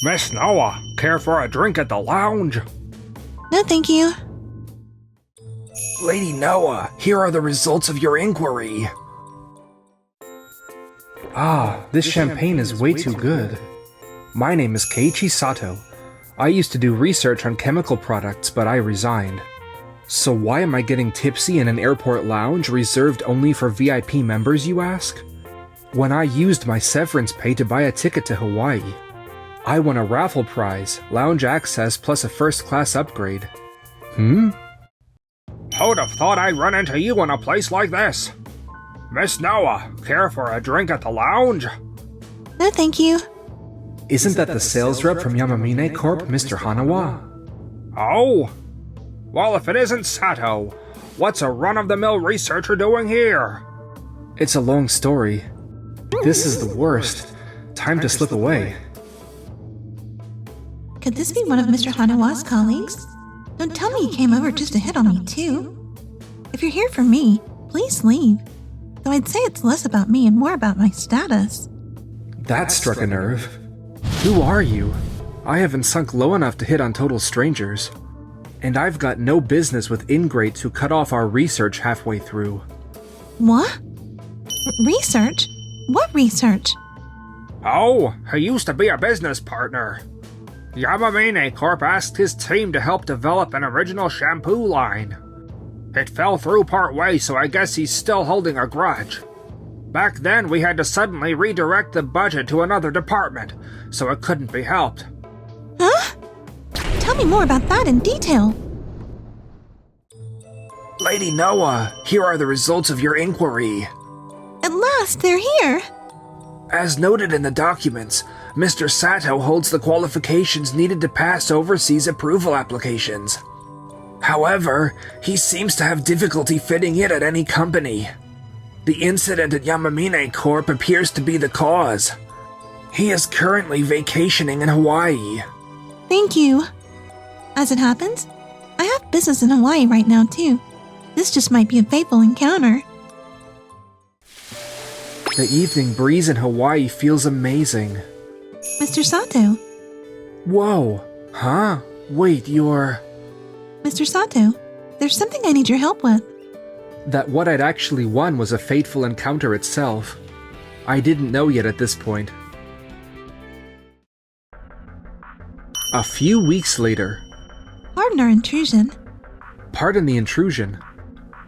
Miss Noah, care for a drink at the lounge? No, thank you. Lady Noah, here are the results of your inquiry. Ah, this champagne is way too good. My name is Keiichi Sato. I used to do research on chemical products, but I resigned. So why am I getting tipsy in an airport lounge reserved only for VIP members, you ask? When I used my severance pay to buy a ticket to Hawaii, I won a raffle prize, lounge access plus a first-class upgrade. Who'd have thought I'd run into you in a place like this? Miss Noah, care for a drink at the lounge? No, thank you. Isn't that the sales rep from Yamamine Corp, Mr. Hanawa? Oh? Well, if it isn't Sato, what's a run-of-the-mill researcher doing here? It's a long story. This is the worst. Time to slip away. Could this be one of Mr. Hanawa's colleagues? Don't tell me he came over just to hit on me, too. If you're here for me, please leave. Though I'd say it's less about me and more about my status. That struck a nerve. Who are you? I haven't sunk low enough to hit on total strangers. And I've got no business with ingrates who cut off our research halfway through. What? Research? What research? Oh, he used to be a business partner. Yamamine Corp asked his team to help develop an original shampoo line. It fell through part way, so I guess he's still holding a grudge. Back then, we had to suddenly redirect the budget to another department, so it couldn't be helped. Huh? Tell me more about that in detail. Lady Noah, here are the results of your inquiry. At last, they're here. As noted in the documents, Mr. Sato holds the qualifications needed to pass overseas approval applications. However, he seems to have difficulty fitting in at any company. The incident at Yamamine Corp appears to be the cause. He is currently vacationing in Hawaii. Thank you. As it happens, I have business in Hawaii right now, too. This just might be a fateful encounter. The evening breeze in Hawaii feels amazing. Mr. Sato. Whoa. Huh? Wait, you're... Mr. Sato, there's something I need your help with. That what I'd actually won was a fateful encounter itself. I didn't know yet at this point. A few weeks later. Pardon our intrusion. Pardon the intrusion.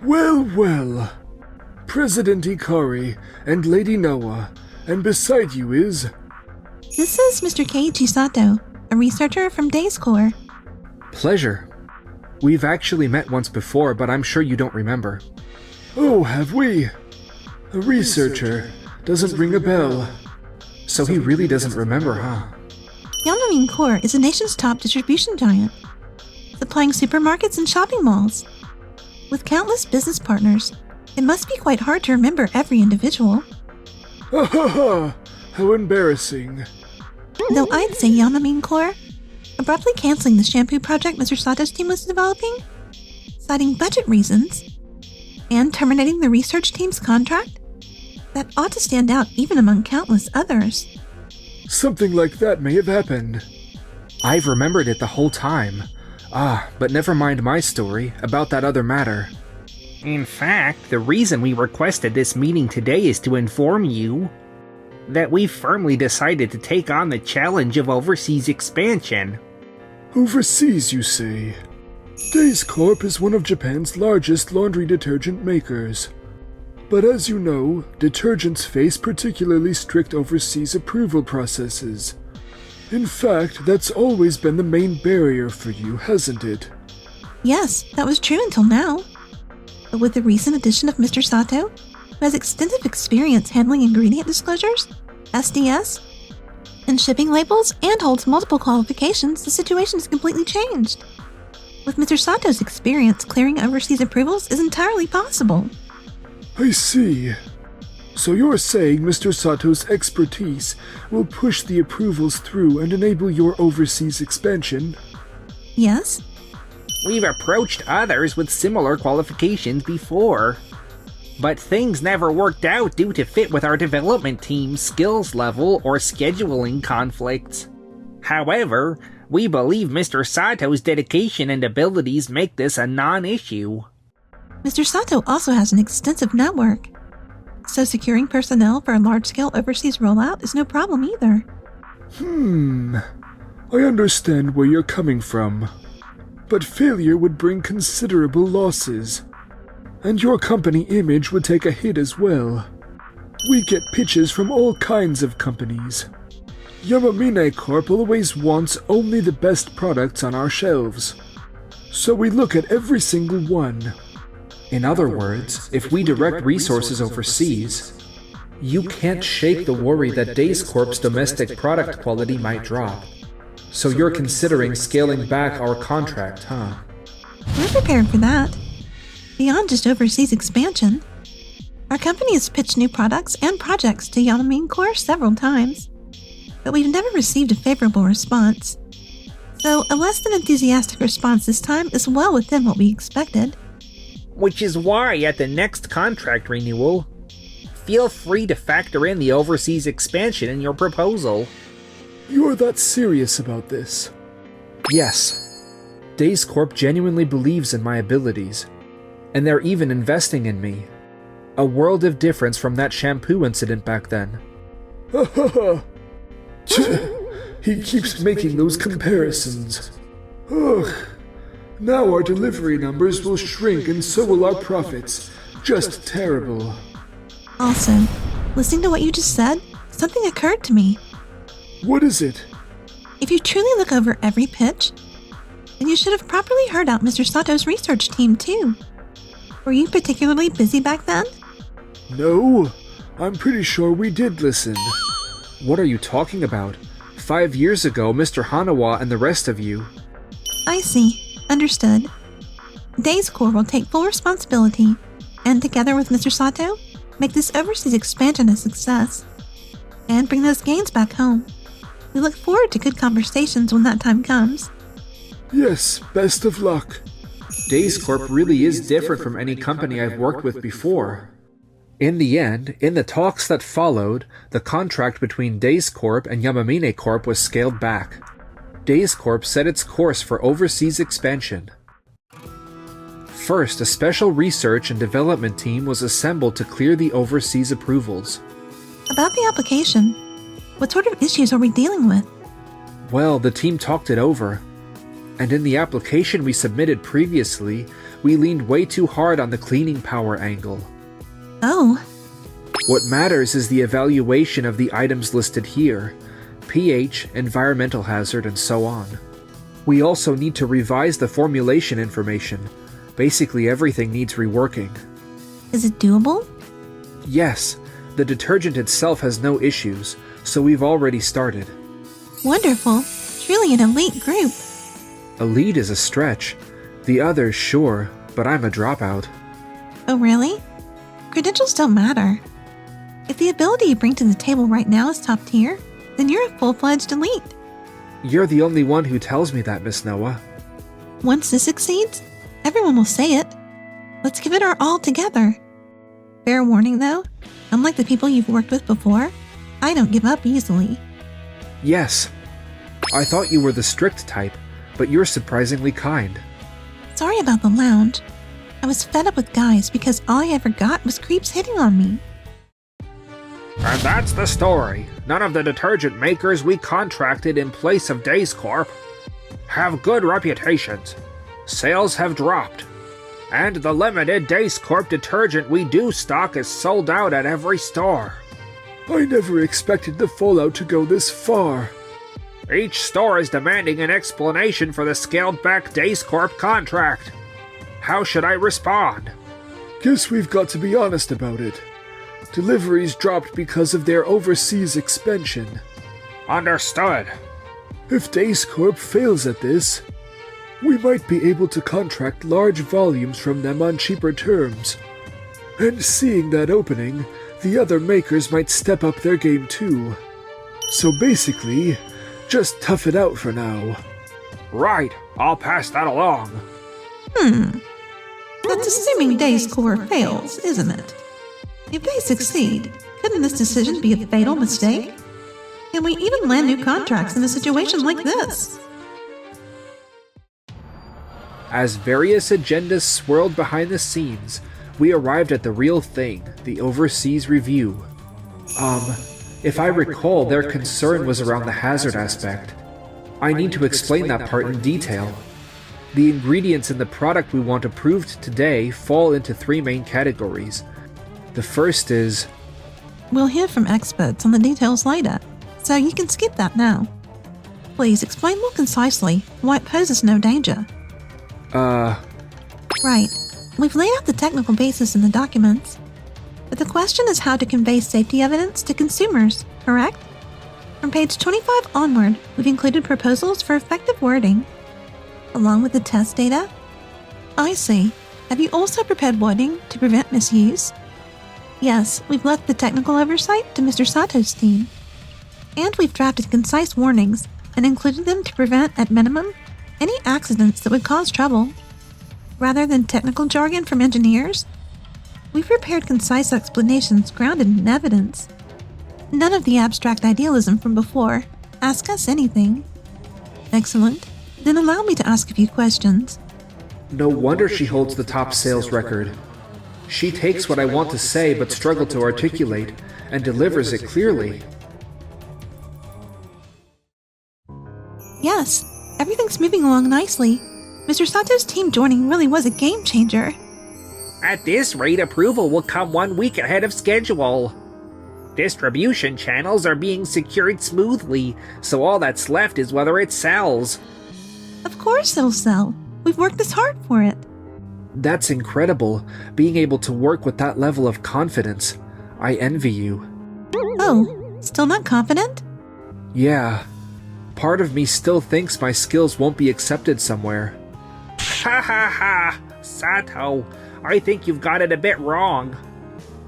Well, well. President Ikari and Lady Noah, and beside you is... This is Mr. Keiichi Sato, a researcher from Days Corps. Pleasure. We've actually met once before, but I'm sure you don't remember. Oh, have we? A researcher. Doesn't ring a bell. So he really doesn't remember, huh? Yamamine Corps is the nation's top distribution giant, supplying supermarkets and shopping malls. With countless business partners, it must be quite hard to remember every individual. Ha ha ha! How embarrassing. Though I'd say Yamamine Corps, abruptly canceling the shampoo project Mr. Sato's team was developing, citing budget reasons, and terminating the research team's contract, that ought to stand out even among countless others. Something like that may have happened. I've remembered it the whole time. But never mind my story about that other matter. In fact, the reason we requested this meeting today is to inform you that we've firmly decided to take on the challenge of overseas expansion. Overseas, you say? Days Corp is one of Japan's largest laundry detergent makers. But as you know, detergents face particularly strict overseas approval processes. In fact, that's always been the main barrier for you, hasn't it? Yes, that was true until now. But with the recent addition of Mr. Sato, who has extensive experience handling ingredient disclosures, SDS, and shipping labels, and holds multiple qualifications, the situation has completely changed. With Mr. Sato's experience, clearing overseas approvals is entirely possible. I see. So you're saying Mr. Sato's expertise will push the approvals through and enable your overseas expansion? Yes? We've approached others with similar qualifications before, but things never worked out due to fit with our development team's skills level or scheduling conflicts. However, we believe Mr. Sato's dedication and abilities make this a non-issue. Mr. Sato also has an extensive network, so securing personnel for a large-scale overseas rollout is no problem either. I understand where you're coming from, but failure would bring considerable losses, and your company image would take a hit as well. We get pitches from all kinds of companies. Yamamine Corp always wants only the best products on our shelves, so we look at every single one. In other words, if we direct resources overseas, you can't shake the worry that Days Corp's domestic product quality might drop. So you're considering scaling back our contract, huh? We're prepared for that. Beyond just overseas expansion, our company has pitched new products and projects to Yamamine Corp several times, but we've never received a favorable response. So a less than enthusiastic response this time is well within what we expected. Which is why at the next contract renewal, feel free to factor in the overseas expansion in your proposal. You're that serious about this? Yes. Days Corp genuinely believes in my abilities, and they're even investing in me. A world of difference from that shampoo incident back then. Ha ha ha! He keeps making those comparisons. Ugh. Now our delivery numbers will shrink and so will our profits. Just terrible. Also, listening to what you just said, something occurred to me. What is it? If you truly look over every pitch, then you should have properly heard out Mr. Sato's research team too. Were you particularly busy back then? No, I'm pretty sure we did listen. What are you talking about? 5 years ago, Mr. Hanawa and the rest of you. I see. Understood. Days Corp will take full responsibility, and together with Mr. Sato, make this overseas expansion a success, and bring those gains back home. We look forward to good conversations when that time comes. Yes, best of luck. Days Corp really is different from any company I've worked with before. In the end, in the talks that followed, the contract between Days Corp and Yamamine Corp was scaled back. Days Corp set its course for overseas expansion. First, a special research and development team was assembled to clear the overseas approvals. About the application, what sort of issues are we dealing with? Well, the team talked it over, and in the application we submitted previously, we leaned way too hard on the cleaning power angle. Oh. What matters is the evaluation of the items listed here, pH, environmental hazard, and so on. We also need to revise the formulation information. Basically everything needs reworking. Is it doable? Yes, the detergent itself has no issues, so we've already started. Wonderful. Truly an elite group. Elite is a stretch. The others, sure, but I'm a dropout. Oh, really? Credentials don't matter. If the ability you bring to the table right now is top tier, then you're a full-fledged elite. You're the only one who tells me that, Miss Noah. Once this succeeds, everyone will say it. Let's give it our all together. Fair warning, though, unlike the people you've worked with before, I don't give up easily. Yes. I thought you were the strict type, but you're surprisingly kind. Sorry about the lounge. I was fed up with guys because all I ever got was creeps hitting on me. And that's the story. None of the detergent makers we contracted in place of Days Corp have good reputations. Sales have dropped. And the limited Days Corp detergent we do stock is sold out at every store. I never expected the fallout to go this far. Each store is demanding an explanation for the scaled-back Days Corp contract. How should I respond? Guess we've got to be honest about it. Deliveries dropped because of their overseas expansion. Understood. If Days Corp fails at this, we might be able to contract large volumes from them on cheaper terms. And seeing that opening, the other makers might step up their game too. So basically, just tough it out for now. Right, I'll pass that along. That's assuming Days Corp fails, isn't it? If they succeed, couldn't this decision be a fatal mistake? Can we even land new contracts in a situation like this? As various agendas swirled behind the scenes, we arrived at the real thing, the overseas review. If I recall, their concern was around the hazard aspect. I need to explain that part in detail. The ingredients in the product we want approved today fall into 3 main categories. The first is... We'll hear from experts on the details later, so you can skip that now. Please explain more concisely why it poses no danger. Right. We've laid out the technical basis in the documents. But the question is how to convey safety evidence to consumers, correct? From page 25 onward, we've included proposals for effective wording, along with the test data. I see. Have you also prepared wording to prevent misuse? Yes, we've left the technical oversight to Mr. Sato's team. And we've drafted concise warnings and included them to prevent, at minimum, any accidents that would cause trouble. Rather than technical jargon from engineers, we've prepared concise explanations grounded in evidence. None of the abstract idealism from before. Ask us anything. Excellent. Then allow me to ask a few questions. No wonder she holds the top sales record. She takes what I want to say but struggle to articulate, and delivers it clearly. Yes, everything's moving along nicely. Mr. Sato's team joining really was a game changer. At this rate, approval will come 1 week ahead of schedule. Distribution channels are being secured smoothly, so all that's left is whether it sells. Of course it'll sell. We've worked this hard for it. That's incredible, being able to work with that level of confidence. I envy you. Oh, still not confident? Yeah. Part of me still thinks my skills won't be accepted somewhere. Ha ha ha! Sato, I think you've got it a bit wrong.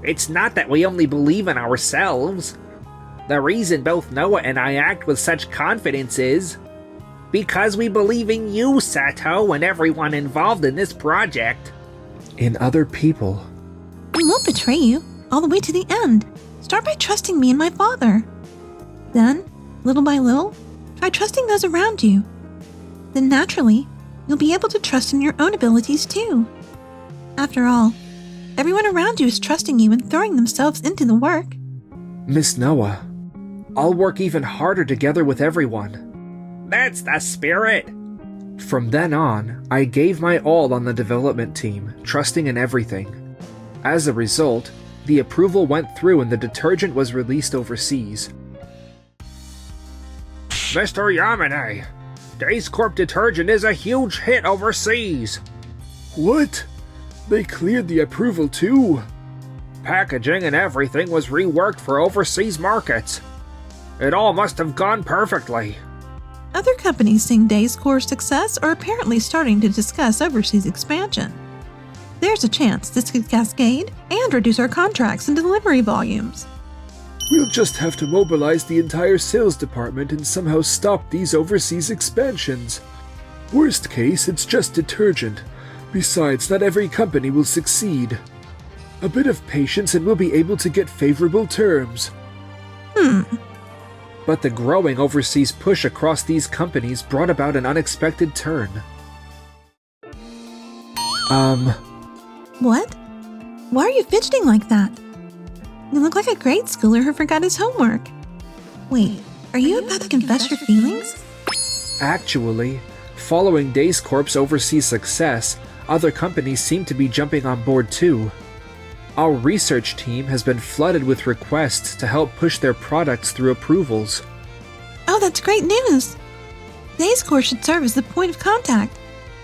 It's not that we only believe in ourselves. The reason both Noah and I act with such confidence is because we believe in you, Sato, and everyone involved in this project. In other people. We won't betray you, all the way to the end. Start by trusting me and my father. Then, little by little, try trusting those around you. Then naturally, you'll be able to trust in your own abilities too. After all, everyone around you is trusting you and throwing themselves into the work. Miss Noah, I'll work even harder together with everyone. That's the spirit. From then on, I gave my all on the development team, trusting in everything. As a result, the approval went through and the detergent was released overseas. Mr. Yamane, Days Corp detergent is a huge hit overseas. What? They cleared the approval too? Packaging and everything was reworked for overseas markets. It all must have gone perfectly. Other companies seeing Days Corp's success are apparently starting to discuss overseas expansion. There's a chance this could cascade and reduce our contracts and delivery volumes. We'll just have to mobilize the entire sales department and somehow stop these overseas expansions. Worst case, it's just detergent. Besides, not every company will succeed. A bit of patience and we'll be able to get favorable terms. But the growing overseas push across these companies brought about an unexpected turn. What? Why are you fidgeting like that? You look like a grade schooler who forgot his homework. Wait, are you about to confess your feelings? Actually, following Days Corp's overseas success, other companies seem to be jumping on board too. Our research team has been flooded with requests to help push their products through approvals. Oh, that's great news! Days Corp should serve as the point of contact,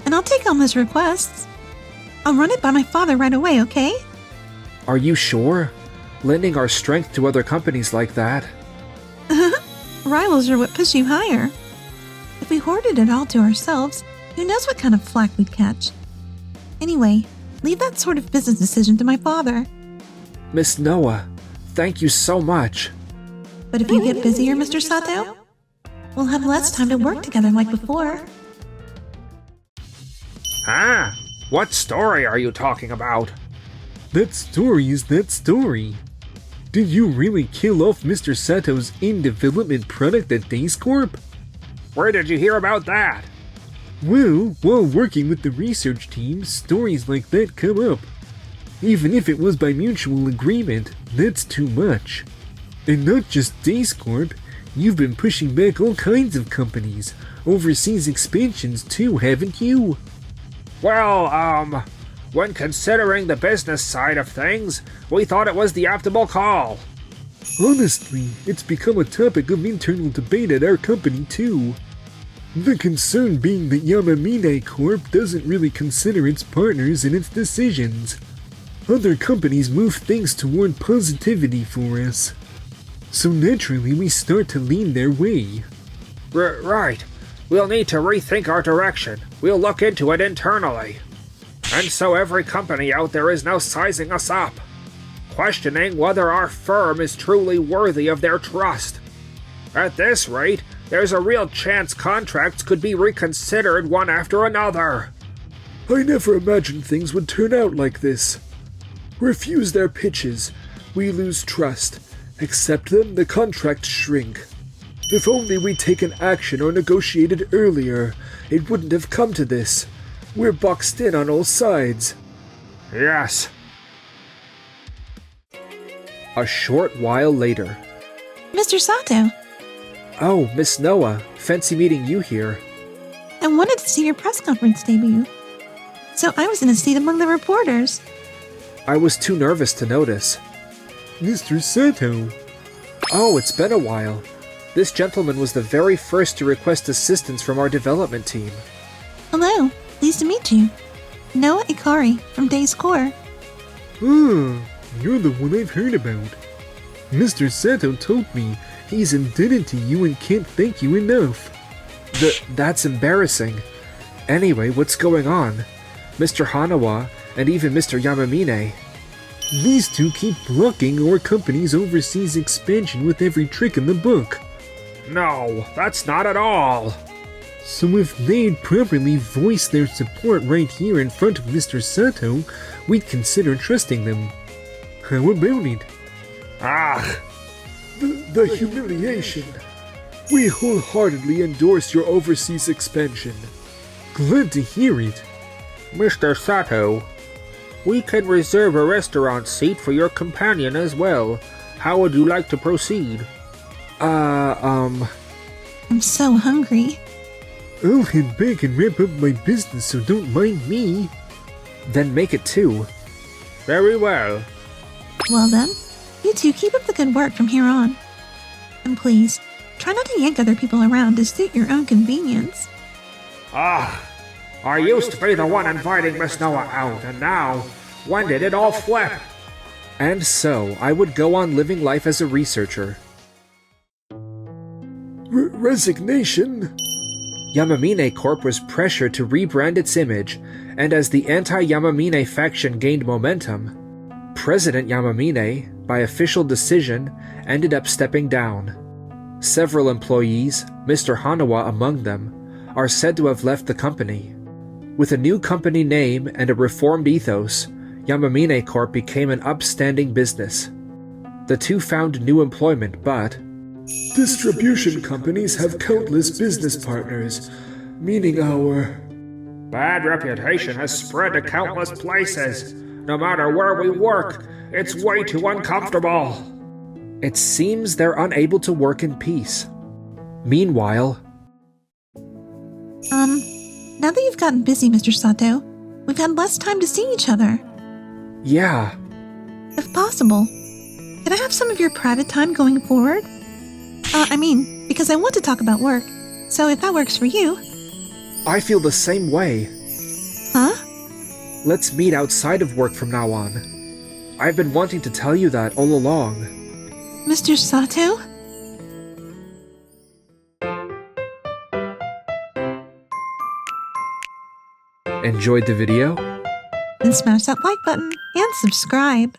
and I'll take on those requests. I'll run it by my father right away, okay? Are you sure? Lending our strength to other companies like that. Rivals are what push you higher. If we hoarded it all to ourselves, who knows what kind of flack we'd catch. Anyway, leave that sort of business decision to my father. Miss Noah, thank you so much. But if you get busier, Mr. Sato, we'll have less time to work together like before. Ah, what story are you talking about? That story is that story. Did you really kill off Mr. Sato's in-development product at Days Corp? Where did you hear about that? Well, while working with the research team, stories like that come up. Even if it was by mutual agreement, that's too much. And not just Days Corp, you've been pushing back all kinds of companies. Overseas expansions too, haven't you? Well, when considering the business side of things, we thought it was the optimal call. Honestly, it's become a topic of internal debate at our company too. The concern being that Yamamine Corp doesn't really consider its partners in its decisions. Other companies move things toward positivity for us. So naturally we start to lean their way. Right. We'll need to rethink our direction. We'll look into it internally. And so every company out there is now sizing us up, questioning whether our firm is truly worthy of their trust. At this rate, there's a real chance contracts could be reconsidered one after another. I never imagined things would turn out like this. Refuse their pitches, we lose trust. Accept them, the contracts shrink. If only we'd taken action or negotiated earlier, it wouldn't have come to this. We're boxed in on all sides. Yes. A short while later. Mr. Sato, Oh, Miss Noah, fancy meeting you here. I wanted to see your press conference debut. So I was in a seat among the reporters. I was too nervous to notice. Mr. Sato. Oh, it's been a while. This gentleman was the very first to request assistance from our development team. Hello, pleased to meet you. Noah Ikari from Days Core. Ah, you're the one I've heard about. Mr. Sato told me he's indebted to you and can't thank you enough. That's embarrassing. Anyway, what's going on? Mr. Hanawa and even Mr. Yamamine. These two keep blocking our company's overseas expansion with every trick in the book. No, that's not at all. So if they'd properly voiced their support right here in front of Mr. Sato, we'd consider trusting them. How about it? Ah, The humiliation. We wholeheartedly endorse your overseas expansion. Glad to hear it. Mr. Sato, we can reserve a restaurant seat for your companion as well. How would you like to proceed? I'm so hungry. I'll head back and wrap up my business, so don't mind me. Then make it two. Very well. Well then, you two keep up the good work from here on. And please, try not to yank other people around to suit your own convenience. Ah, I used to be the one inviting Miss Noah out, and now, when did it all flip? And so, I would go on living life as a researcher. Resignation? Yamamine Corp was pressured to rebrand its image, and as the anti-Yamamine faction gained momentum, President Yamamine, by official decision, ended up stepping down. Several employees, Mr. Hanawa among them, are said to have left the company. With a new company name and a reformed ethos, Yamamine Corp became an upstanding business. The two found new employment, but Distribution companies have countless business partners, meaning our Bad reputation has spread to countless places. No matter where we work, it's way too uncomfortable. it seems they're unable to work in peace. Meanwhile, Now that you've gotten busy, Mr. Sato, we've had less time to see each other. yeah, If possible, could I have some of your private time going forward? Because I want to talk about work, so if that works for you. I feel the same way. Huh? Let's meet outside of work from now on. I've been wanting to tell you that all along. Mr. Sato? Enjoyed the video? Then smash that like button and subscribe.